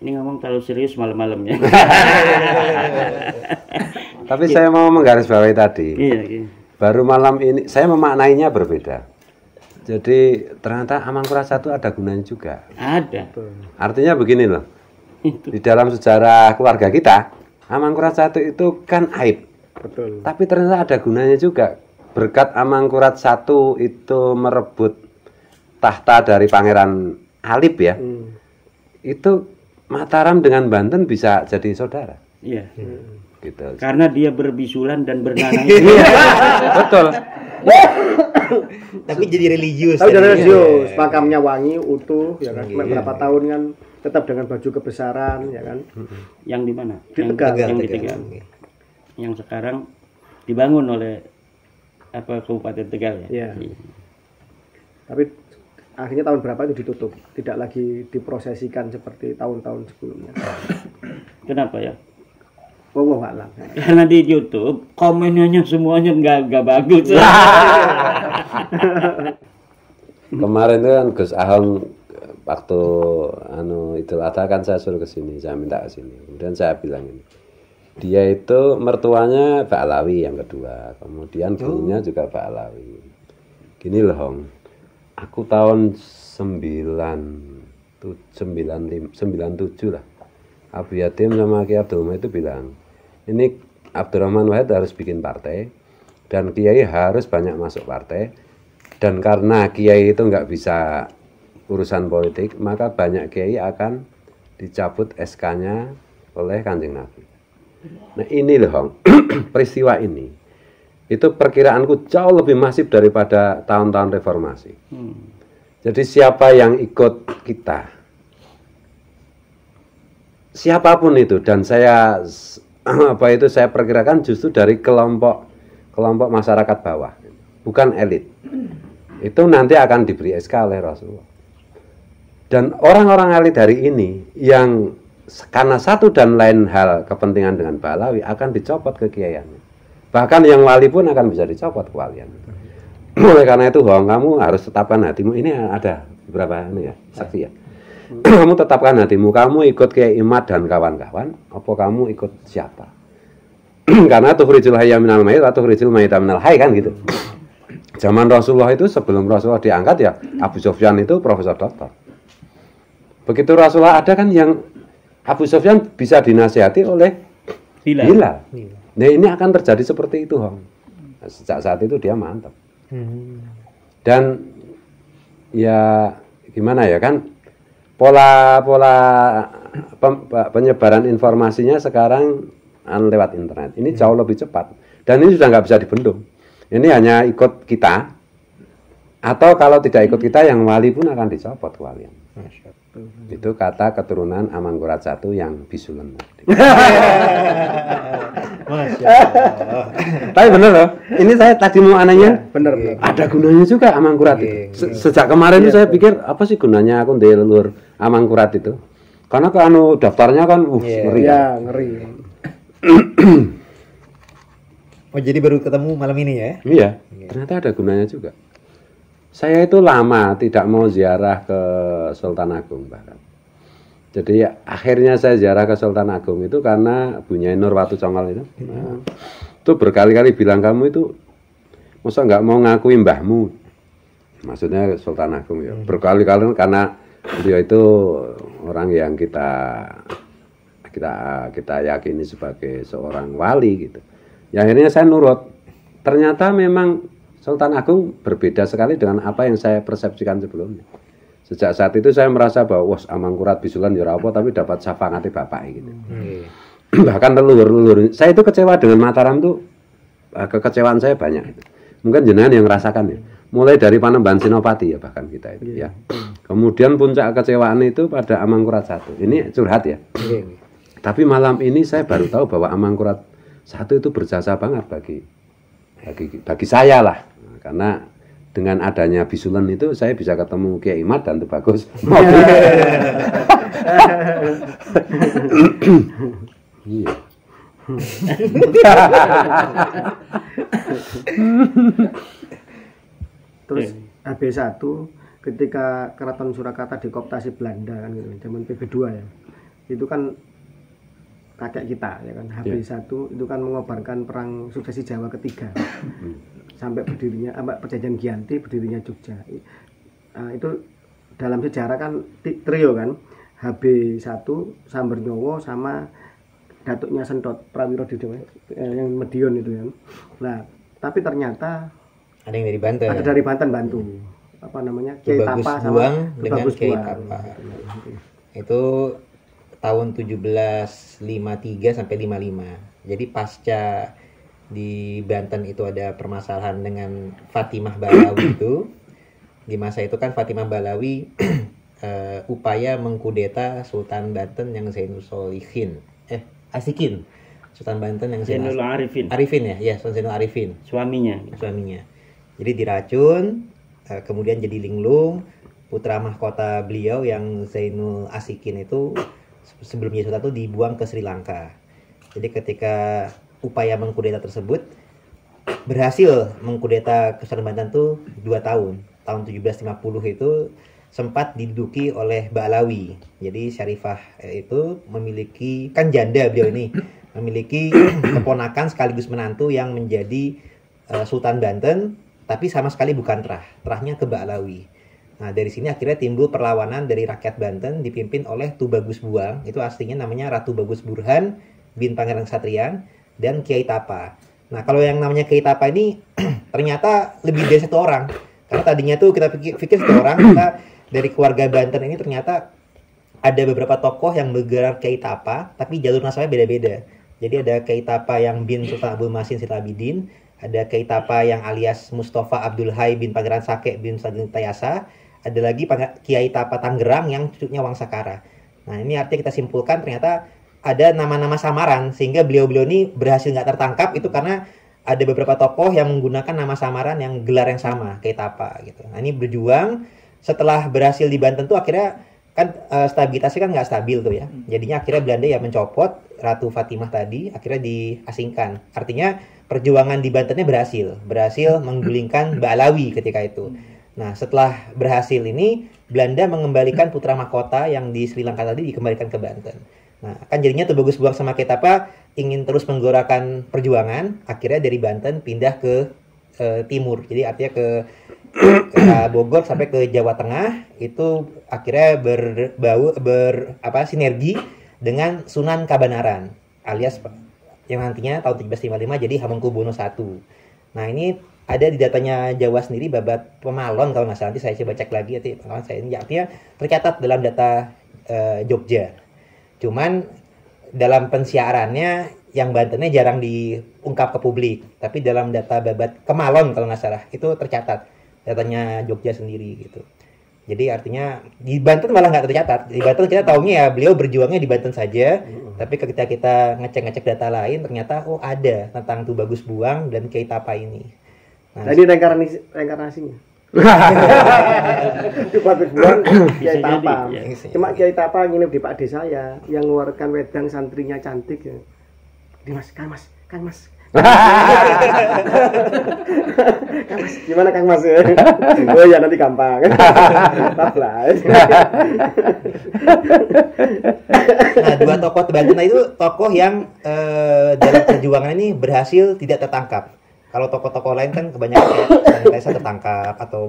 Ini ngomong terlalu serius malam-malamnya. Tapi saya mau menggarisbawahi tadi. Iya. Baru malam ini saya memaknainya berbeda. Jadi ternyata Amangkurat I ada gunanya juga. Ada. Artinya begini loh. Itu. Di dalam sejarah keluarga kita, Amangkurat I itu kan aib. Betul. Tapi ternyata ada gunanya juga. Berkat Amangkurat I itu merebut tahta dari Pangeran Alip ya. Itu Mataram dengan Banten bisa jadi saudara. Iya. Gitu. Karena dia berbisulan dan bernanang. Betul. Tapi jadi religius. Tapi jadi religius, makamnya wangi utuh ya kan. Berapa tahun kan tetap dengan baju kebesaran ya kan. Yang di mana? Di Tegal. Yang di Tegal. Yang sekarang dibangun oleh Kabupaten Tegal ya. Iya. Tapi akhirnya tahun berapa itu ditutup, tidak lagi diprosesikan seperti tahun-tahun sebelumnya. Kenapa ya? Wallahu a'lam. Karena di YouTube komennya semuanya nggak bagus. Kemarin itu kan Gus Ahong waktu Idul Adha kan saya suruh ke sini, saya minta ke sini. Kemudian saya bilang ini. Dia itu mertuanya Ba'alawi yang kedua, kemudian gurunya juga Ba'alawi. Gini loh, Hong. Aku tahun 97 lah. Abu Yatim sama Kiai Abdul Rahman itu bilang, ini Abdurrahman Wahid harus bikin partai dan Kiai harus banyak masuk partai. Dan karena Kiai itu nggak bisa urusan politik, maka banyak Kiai akan dicabut SK-nya oleh Kanjeng Nabi. Nah ini loh, Hong. Peristiwa ini itu perkiraanku jauh lebih masif daripada tahun-tahun reformasi. Jadi siapa yang ikut kita, siapapun itu, dan saya saya perkirakan justru dari kelompok masyarakat bawah, bukan elit. Itu nanti akan diberi SK oleh Rasulullah. Dan orang-orang elit hari ini yang karena satu dan lain hal kepentingan dengan Ba'alawi akan dicopot kekiaiannya. Bahkan yang wali pun akan bisa dicopot kewalian. Oleh karena itu, Hong, kamu harus tetapkan hatimu. Ini ada beberapa saksi ya. Kamu tetapkan hatimu. Kamu ikut Kiai Imad dan kawan-kawan. Apa kamu ikut siapa? Karena tukhrijul hayya minal mayyit atau tukhrijul mayyita minal hayy kan gitu. Zaman Rasulullah itu sebelum Rasulullah diangkat ya Abu Sufyan itu profesor doktor. Begitu Rasulullah ada kan yang Abu Sufyan bisa dinasihati oleh Bilal. Nah ini akan terjadi seperti itu, Hong. Sejak saat itu dia mantap. Dan ya gimana ya kan pola penyebaran informasinya sekarang lewat internet. Ini jauh lebih cepat dan ini sudah nggak bisa dibendung. Ini hanya ikut kita atau kalau tidak ikut kita yang wali pun akan dicopot kewalian. Itu kata keturunan Amangkurat I yang bisulan. Masya Allah. Tapi bener loh, ini saya tadi mau anehnya, Bener. ada gunanya juga Amangkurat itu. Sejak kemarin itu saya pikir apa sih gunanya aku ndelur Amangkurat itu? Karena daftarnya kan ngeri. Ya, ngeri. Oh jadi baru ketemu malam ini ya? Iya, ternyata ada gunanya juga. Saya itu lama tidak mau ziarah ke Sultan Agung bahkan. Jadi akhirnya saya ziarah ke Sultan Agung itu karena Bu Nyai Nur Watu Congol itu. Nah, itu berkali-kali bilang kamu itu masa nggak mau ngakui mbahmu. Maksudnya Sultan Agung ya. Berkali-kali karena beliau itu orang yang kita yakini sebagai seorang wali gitu. Ya akhirnya saya nurut. Ternyata memang Sultan Agung berbeda sekali dengan apa yang saya persepsikan sebelumnya. Sejak saat itu saya merasa bahwa Amangkurat bisulan ya apa tapi dapat syafaqate bapak gitu. Bahkan leluhur. Saya itu kecewa dengan Mataram tuh, kekecewaan saya banyak. Mungkin jenengan yang rasakan ya. Mulai dari Panembahan Senopati ya bahkan kita itu ya. Kemudian puncak kekecewaan itu pada Amangkurat I. Ini curhat ya. Tapi malam ini saya baru tahu bahwa Amangkurat I itu berjasa banget bagi saya lah. Karena dengan adanya bisulan itu saya bisa ketemu Kiai Imad dan itu bagus. Iya. Terus HB1 ketika Keraton Surakarta dikooptasi Belanda kan gitu, zaman PB2 ya. itu kan kakek kita ya kan, HB1 itu kan mengobarkan perang suksesi Jawa ketiga sampai berdirinya perjanjian Giyanti, berdirinya Jogja. Itu dalam sejarah kan trio kan, HB1, Sambernyowo sama datuknya Sentot Prawiro yang Medion itu kan. Nah, tapi ternyata ada yang dari Banten. Ada dari Banten bantu. Apa namanya? Kiai Tapa sama dengan Kiai Tapa. Itu tahun 1753 sampai 55. Jadi pasca di Banten itu ada permasalahan dengan Fatimah Balawi itu. Di masa itu kan Fatimah Balawi upaya mengkudeta Sultan Banten yang Zainul Solihin. Asikin. Sultan Banten yang Zainul Arifin. Arifin ya, Sultan Zainul Arifin. Suaminya. Jadi diracun, kemudian jadi linglung. Putra mahkota beliau yang Zainul Asikin itu sebelum jadi sultan itu dibuang ke Sri Lanka. Jadi ketika upaya mengkudeta tersebut berhasil mengkudeta ke Sultan Banten itu 2 tahun. Tahun 1750 itu sempat diduduki oleh Ba'alawi. Jadi Syarifah itu memiliki, kan janda beliau ini, memiliki keponakan sekaligus menantu yang menjadi Sultan Banten, tapi sama sekali bukan terahnya ke Ba'alawi. Nah, dari sini akhirnya timbul perlawanan dari rakyat Banten dipimpin oleh Tu Bagus Buang, itu aslinya namanya Ratu Bagus Burhan bin Pangeran Satrian, dan Kiai Tapa. Nah, kalau yang namanya Kiai Tapa ini ternyata lebih dari 1 orang. Karena tadinya tuh kita pikir 1 orang, kita dari keluarga Banten ini ternyata ada beberapa tokoh yang bergerak Kiai Tapa, tapi jalur nasabnya beda-beda. Jadi ada Kiai Tapa yang bin Sultan Abdul Masin Sitabidin, ada Kiai Tapa yang alias Mustafa Abdul Hai bin Pangeran Sake bin Sadin Tayasa, ada lagi Kiai Tapa Tangerang yang cucunya Wangsakara. Nah, ini artinya kita simpulkan ternyata ada nama-nama samaran, sehingga beliau-beliau ini berhasil nggak tertangkap itu karena ada beberapa tokoh yang menggunakan nama samaran yang gelar yang sama, Kiai Tapa gitu. Nah, ini berjuang. Setelah berhasil di Banten tuh akhirnya kan stabilitasnya kan nggak stabil tuh ya. Jadinya akhirnya Belanda ya mencopot Ratu Fatimah tadi, akhirnya diasingkan. Artinya perjuangan di Bantennya berhasil menggulingkan Ba'alawi ketika itu. Nah, setelah berhasil ini Belanda mengembalikan putra mahkota yang di Sri Lanka tadi dikembalikan ke Banten. Nah, kan jadinya Tu Bagus Buang sama Kiai Tapa ingin terus menggerakkan perjuangan, akhirnya dari Banten pindah ke timur. Jadi artinya ke Bogor sampai ke Jawa Tengah itu akhirnya sinergi dengan Sunan Kabanaran alias yang nantinya tahun 1755 jadi Hamengkubuwono I. Nah, ini ada di datanya Jawa sendiri babat Pemalon kalau nggak salah, nanti saya coba cek lagi nanti pengalaman saya ini artinya tercatat dalam data Jogja. Cuman dalam pensiarannya yang Bantennya jarang diungkap ke publik, tapi dalam data babat Kemalon kalau nggak salah itu tercatat datanya Jogja sendiri gitu. Jadi artinya di Banten malah nggak tercatat. Di Banten kita taunya ya beliau berjuangnya di Banten saja, tapi ketika kita ngecek data lain ternyata ada tentang Tu Bagus Buang dan Kiai Tapa ini. Nah, ini reinkarnasinya. Tu Bagus Buang, Kiai Tapa. Cuma Kiai Tapa nginep di Pak D saya yang mengeluarkan wedang santrinya cantik ya. Kang Mas. Kang Mas, gimana Kang Mas? Oh ya nanti gampang. Nah, 2 tokoh Banten itu tokoh yang dalam perjuangan ini berhasil tidak tertangkap. Kalau tokoh-tokoh lain kan kebanyakan Tayasa tertangkap atau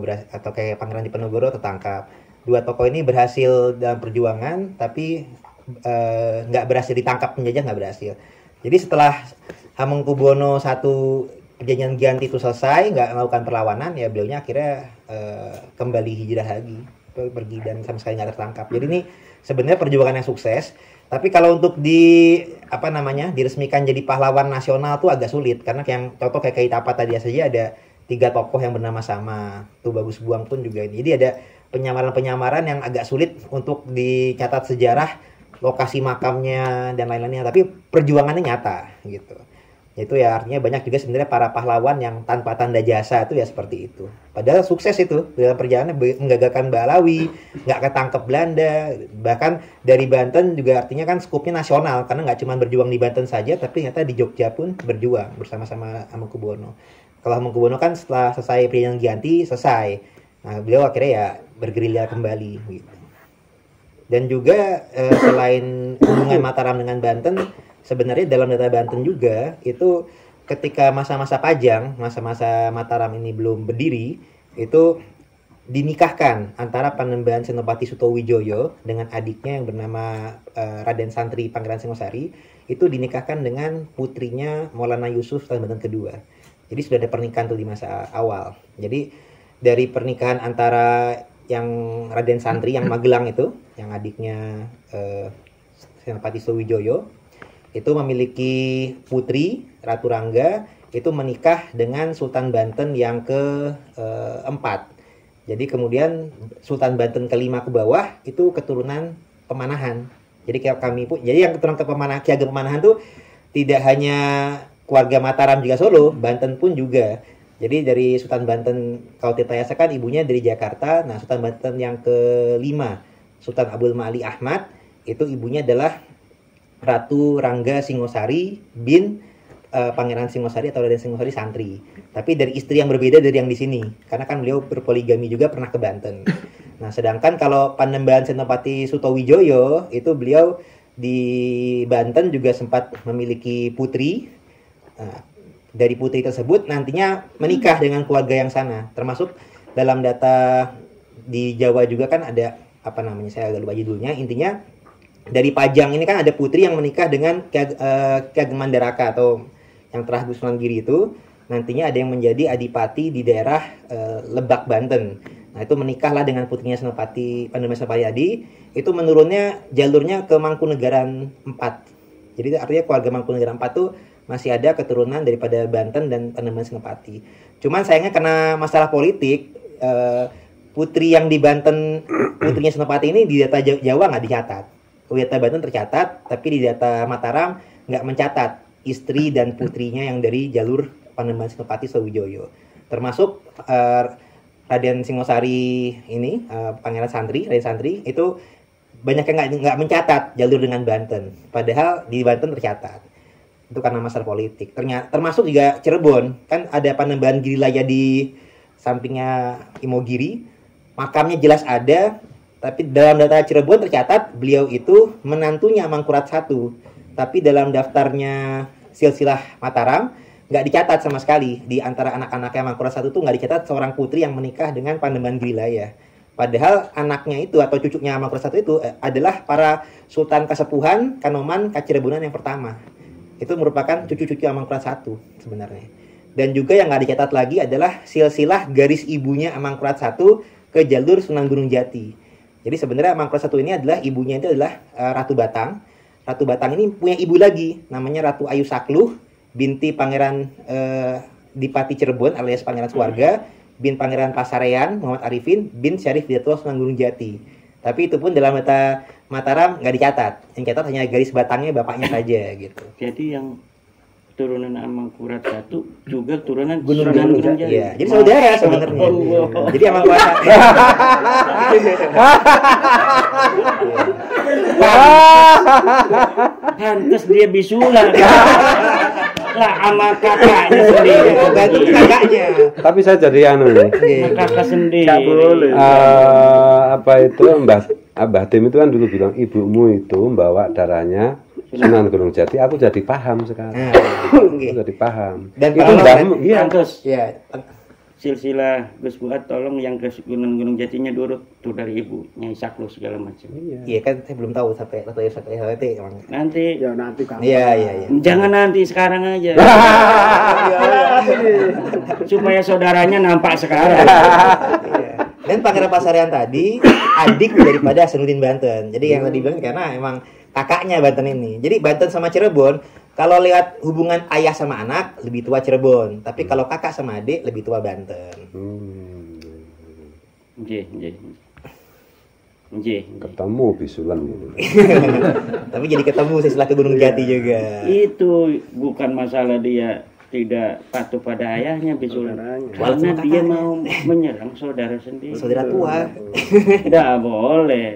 kayak Pangeran Diponegoro tertangkap. 2 tokoh ini berhasil dalam perjuangan tapi nggak berhasil ditangkap penjajah, nggak berhasil. Jadi setelah Hamengkubuwono I perjanjian Giyanti itu selesai, nggak melakukan perlawanan, ya beliaunya akhirnya kembali hijrah lagi, pergi dan sama sekali nggak tertangkap. Jadi ini sebenarnya perjuangan yang sukses. Tapi kalau untuk diresmikan jadi pahlawan nasional tuh agak sulit karena yang contoh kayak Kiai Tapa tadi saja ada 3 tokoh yang bernama sama, Tu Bagus Buang pun juga ini. Jadi ada penyamaran-penyamaran yang agak sulit untuk dicatat sejarah, lokasi makamnya dan lain-lainnya, tapi perjuangannya nyata gitu. Itu ya artinya banyak juga sebenarnya para pahlawan yang tanpa tanda jasa itu ya seperti itu. Padahal sukses itu dalam perjalanan menggagalkan Ba'alawi, nggak ketangkep Belanda, bahkan dari Banten juga artinya kan skupnya nasional karena nggak cuma berjuang di Banten saja, tapi ternyata di Jogja pun berjuang bersama-sama Hamengkubuwono. Kalau Hamengkubuwono kan setelah selesai perjanjian Giyanti selesai, nah beliau akhirnya ya bergerilya kembali gitu. Dan juga selain hubungan Mataram dengan Banten, sebenarnya dalam data Banten juga itu ketika masa-masa Pajang, masa-masa Mataram ini belum berdiri, itu dinikahkan antara Panembahan Senopati Sutowijoyo dengan adiknya yang bernama Raden Santri Pangeran Singosari, itu dinikahkan dengan putrinya Maulana Yusuf Sultan Banten kedua. Jadi sudah ada pernikahan tuh di masa awal. Jadi dari pernikahan antara yang Raden Santri yang Magelang itu, yang adiknya Senopati Sutowijoyo, itu memiliki putri Ratu Rangga, itu menikah dengan Sultan Banten yang keempat. Jadi kemudian Sultan Banten kelima ke bawah itu keturunan Pemanahan. Jadi kayak kami pun, jadi yang keturunan Ki Ageng Pemanahan tuh tidak hanya keluarga Mataram juga Solo, Banten pun juga. Jadi dari Sultan Banten kalau Tirtayasa kan ibunya dari Jakarta. Nah, Sultan Banten yang kelima, Sultan Abdul Ma'ali Ahmad, itu ibunya adalah Ratu Rangga Singosari bin Pangeran Singosari atau Raden Singosari Santri. Tapi dari istri yang berbeda dari yang di sini. Karena kan beliau berpoligami juga, pernah ke Banten. Nah, sedangkan kalau Panembahan Senopati Sutowijoyo, itu beliau di Banten juga sempat memiliki putri. Nah, dari putri tersebut nantinya menikah dengan keluarga yang sana. Termasuk dalam data di Jawa juga kan ada, apa namanya, saya agak lupa judulnya. Intinya dari Pajang ini kan ada putri yang menikah dengan Ki Ageng Mandaraka atau yang terakhir Sunan Giri itu, nantinya ada yang menjadi adipati di daerah Lebak, Banten. Nah, itu menikahlah dengan putrinya Senopati Panembahan Senopati Adi. Itu menurunnya jalurnya ke Mangkunegaran 4. Jadi artinya keluarga Mangkunegaran 4 tuh masih ada keturunan daripada Banten dan Panembahan Senopati. Cuman sayangnya karena masalah politik, putri yang di Banten, putrinya Senopati ini di data Jawa nggak dicatat. Di data Banten tercatat, tapi di data Mataram nggak mencatat istri dan putrinya yang dari jalur Panembahan Senopati Sutowijoyo. Termasuk Raden Singosari ini, Pangeran Santri, Raden Santri, itu banyak yang nggak mencatat jalur dengan Banten. Padahal di Banten tercatat. Itu karena masalah politik. Termasuk juga Cirebon. Kan ada Panembahan Girilaya di sampingnya Imogiri. Makamnya jelas ada, tapi dalam data Cirebon tercatat beliau itu menantunya Mangkurat I. Tapi dalam daftarnya silsilah Mataram nggak dicatat sama sekali. Di antara anak-anaknya Mangkurat I itu nggak dicatat seorang putri yang menikah dengan Panembahan Girilaya. Padahal anaknya itu atau cucunya Mangkurat I itu adalah para Sultan Kasepuhan, Kanoman, Kacirebonan yang pertama. Itu merupakan cucu-cucu Amangkurat I sebenarnya. Dan juga yang nggak dicatat lagi adalah silsilah garis ibunya Amangkurat I ke jalur Sunan Gunung Jati. Jadi sebenarnya Amangkurat I ini adalah ibunya itu adalah Ratu Batang. Ratu Batang ini punya ibu lagi, namanya Ratu Ayu Sakluh, binti Pangeran Dipati Cirebon alias Pangeran Suwarga, bin Pangeran Pasarean Muhammad Arifin, bin Syarif Hidayatullah Sunan Gunung Jati. Tapi itu pun dalam data Mataram nggak dicatat. Yang catat hanya garis batangnya bapaknya saja gitu. Jadi yang turunan Amangkurat I juga turunan Gunung Jati. Iya, jadi saudara sebenarnya. Jadi Amangkurat Pantes dia bisulan. Lah sama kakaknya sendiri. Bantu kakaknya. Tapi saya jadi anu nih. Kakak sendiri. Nggak boleh. Apa itu Mbah Tim itu kan dulu bilang ibumu itu membawa darahnya Sunan Gunung Jati. Aku jadi paham sekarang. Aku jadi paham. Dan itu mbahmu, iya. Pantes. Iya. Silsilah Gus Buat tolong yang ke Gunung Jatinya diurut tuh dari ibu, Nyai Saklu segala macam. Iya kan saya belum tahu sampai emang. Nanti Ya nanti kamu. Iya. jangan nanti sekarang aja. Supaya saudaranya nampak sekarang. Iya. Dan Pangeran Pasarean tadi adik daripada Hasanuddin Banten. Jadi yang tadi bilang karena emang kakaknya Banten ini. Jadi Banten sama Cirebon, kalau lihat hubungan ayah sama anak lebih tua Cirebon, tapi kalau kakak sama adik lebih tua Banten. Nggih. Ketemu bisulan gitu. Tapi jadi ketemu setelah ke Gunung Jati juga. Itu bukan masalah dia tidak patuh pada ayahnya bisulan. Karena dia mau menyerang saudara sendiri. Saudara tua. Tidak boleh.